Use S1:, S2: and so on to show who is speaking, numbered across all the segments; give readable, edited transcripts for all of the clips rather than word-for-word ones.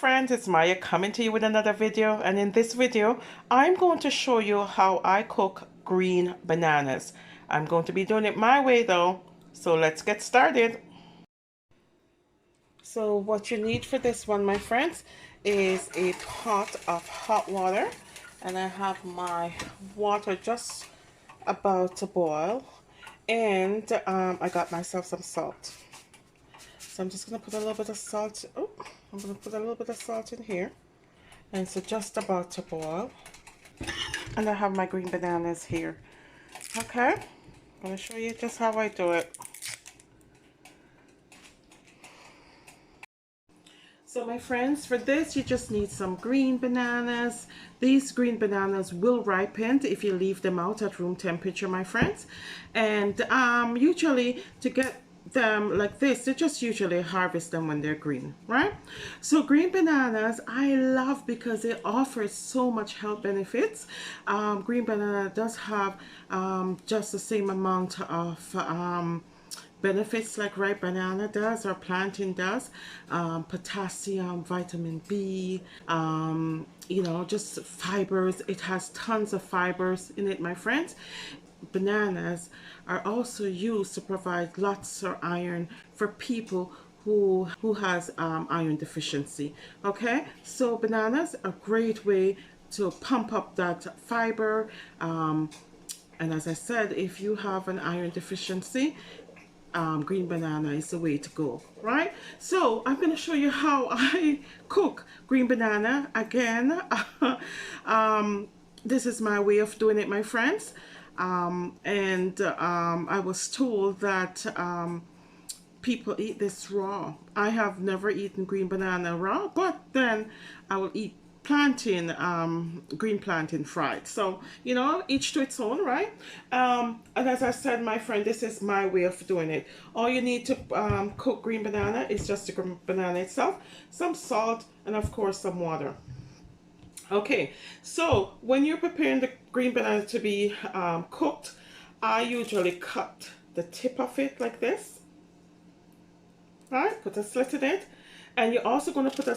S1: friends, it's Maya coming to you with another video, and in this video I'm going to show you how I cook green bananas. I'm going to be doing it my way though, so let's get started. So what you need for this one, my friends, is a pot of hot water, and I have my water just about to boil, and I got myself some salt. So I'm just going to put a little bit of salt. Oh, I'm going to put a little bit of salt in here. And it's just about to boil. And I have my green bananas here. Okay, I'm going to show you just how I do it. So my friends, for this you just need some green bananas. These green bananas will ripen if you leave them out at room temperature, my friends. And usually to get them like this, they just usually harvest them when they're green, right? So green bananas I love because it offers so much health benefits. Green banana does have just the same amount of benefits like ripe banana does or plantain does. Potassium, vitamin B, you know, just fibers. It has tons of fibers in it, my friends. Bananas are also used to provide lots of iron for people who has iron deficiency. Okay, so bananas are a great way to pump up that fiber, and as I said, if you have an iron deficiency, green banana is the way to go, right? So I'm going to show you how I cook green banana again. This is my way of doing it, my friends. I was told that people eat this raw. I have never eaten green banana raw, but then I will eat plantain, green plantain fried. So, you know, each to its own, right? And as I said, my friend, this is my way of doing it. All you need to cook green banana is just the green banana itself, some salt, and of course some water. Okay, so when you're preparing the green banana to be cooked, I usually cut the tip of it like this, right? Put a slit in it, and you're also going to put a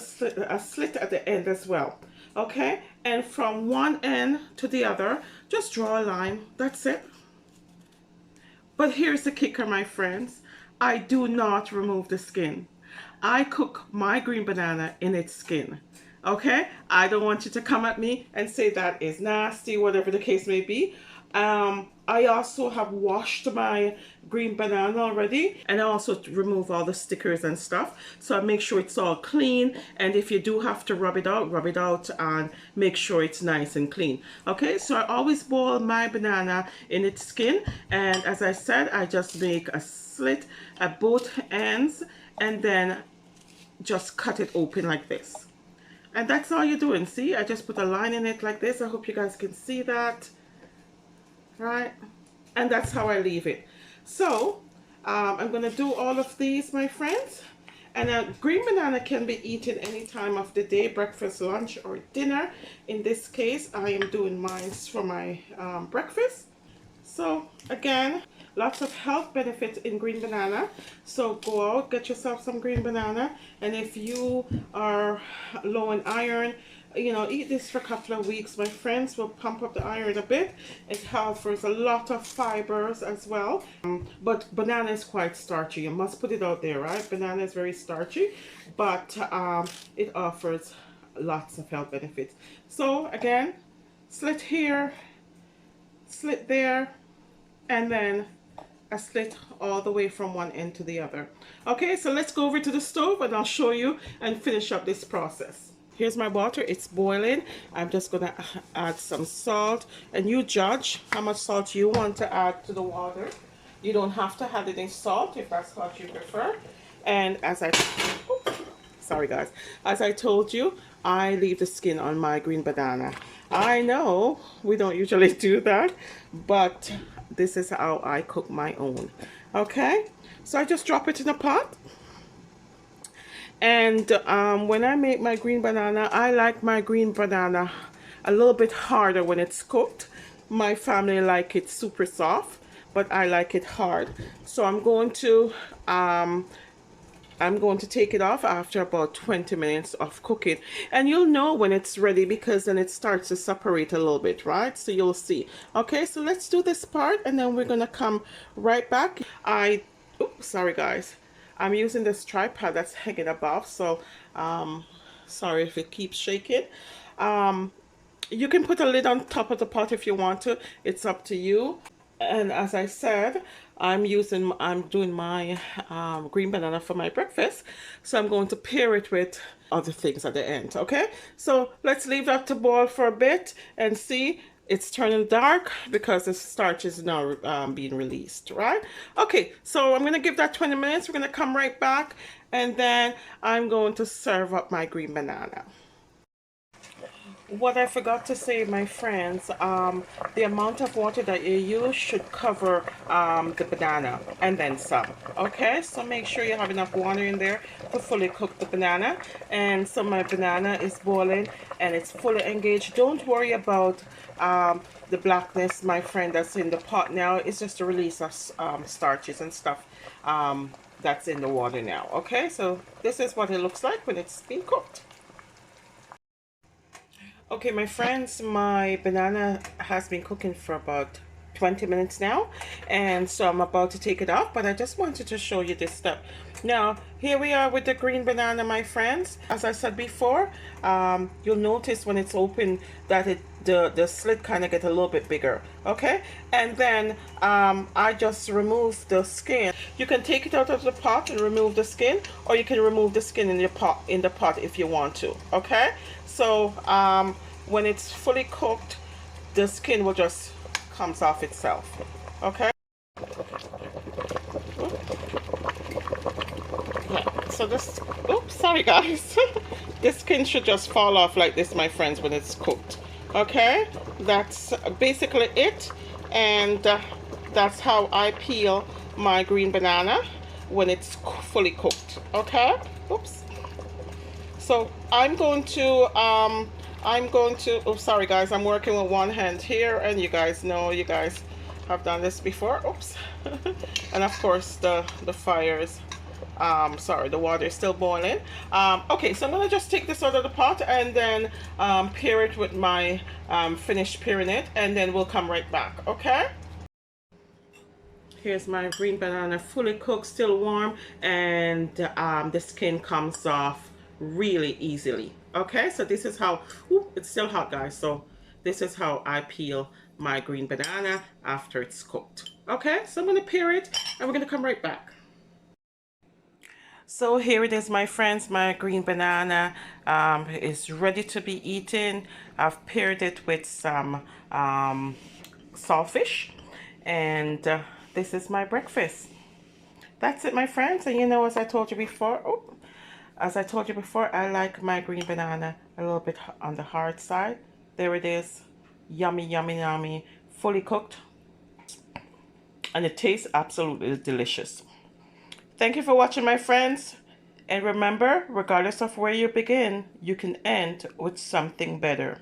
S1: slit at the end as well. Okay, and from one end to the other, just draw a line. That's it. But here's the kicker, my friends. I do not remove the skin. I cook my green banana in its skin. Okay, I don't want you to come at me and say that is nasty, whatever the case may be. I also have washed my green banana already, and I also remove all the stickers and stuff, so I make sure it's all clean. And if you do have to rub it out and make sure it's nice and clean. Okay, so I always boil my banana in its skin, and as I said, I just make a slit at both ends and then just cut it open like this. And that's all you're doing. See, I just put a line in it like this. I hope you guys can see that, right? And that's how I leave it. So I'm gonna do all of these, my friends. And a green banana can be eaten any time of the day, breakfast, lunch, or dinner. In this case, I am doing mine for my breakfast. So again, lots of health benefits in green banana. So go out, get yourself some green banana, and if you are low in iron, you know, eat this for a couple of weeks. My friends, will pump up the iron a bit. It offers a lot of fibers as well. But banana is quite starchy. You must put it out there, right? Banana is very starchy, but it offers lots of health benefits. So again, slit here, slit there, and then a slit all the way from one end to the other. Okay, so let's go over to the stove and I'll show you and finish up this process. Here's my water, it's boiling. I'm just gonna add some salt, and you judge how much salt you want to add to the water. You don't have to add any salt if that's what you prefer. And as sorry guys, as I told you, I leave the skin on my green banana. I know we don't usually do that, but this is how I cook my own. Okay, so I just drop it in a pot. And when I make my green banana, I like my green banana a little bit harder when it's cooked. My family like it super soft, but I like it hard. So I'm going to I'm going to take it off after about 20 minutes of cooking, and you'll know when it's ready because then it starts to separate a little bit, right? So you'll see. Okay, so let's do this part and then we're gonna come right back. Oops, sorry guys, I'm using this tripod that's hanging above, so sorry if it keeps shaking. You can put a lid on top of the pot if you want to. It's up to you. And as I said, I'm doing my green banana for my breakfast. So I'm going to pair it with other things at the end. Okay, so let's leave that to boil for a bit and see. It's turning dark because the starch is now being released, right? Okay, so I'm going to give that 20 minutes. We're going to come right back and then I'm going to serve up my green banana. What I forgot to say, my friends, the amount of water that you use should cover the banana and then some. Okay, so make sure you have enough water in there to fully cook the banana. And so my banana is boiling and it's fully engaged. Don't worry about the blackness, my friend, that's in the pot now. It's just a release of starches and stuff that's in the water now. Okay, so this is what it looks like when it's being cooked. Okay, my friends, my banana has been cooking for about 20 minutes now, and so I'm about to take it off, but I just wanted to show you this step. Now, here we are with the green banana, my friends. As I said before, you'll notice when it's open that the slit kind of get a little bit bigger, okay? And then I just remove the skin. You can take it out of the pot and remove the skin, or you can remove the skin in the pot if you want to, okay? So when it's fully cooked, the skin will just comes off itself, okay? Yeah, so this, oops, sorry guys. This skin should just fall off like this, my friends, when it's cooked, okay? That's basically it, and that's how I peel my green banana when it's fully cooked, okay? Oops. So I'm going to oh sorry guys, I'm working with one hand here, and you guys know, you guys have done this before. Oops. And of course the fire is sorry, the water is still boiling. Okay, so I'm gonna just take this out of the pot and then pair it with my finished pairing it, and then we'll come right back. Okay, here's my green banana, fully cooked, still warm, and the skin comes off really easily. Okay, so this is how, ooh, it's still hot guys, so this is how I peel my green banana after it's cooked. Okay, so I'm going to pare it and we're going to come right back. So here it is, my friends. My green banana is ready to be eaten. I've paired it with some saltfish, and this is my breakfast. That's it, my friends. And you know, as I told you before, I like my green banana a little bit on the hard side. There it is. Yummy, yummy, yummy. Fully cooked. And it tastes absolutely delicious. Thank you for watching, my friends. And remember, regardless of where you begin, you can end with something better.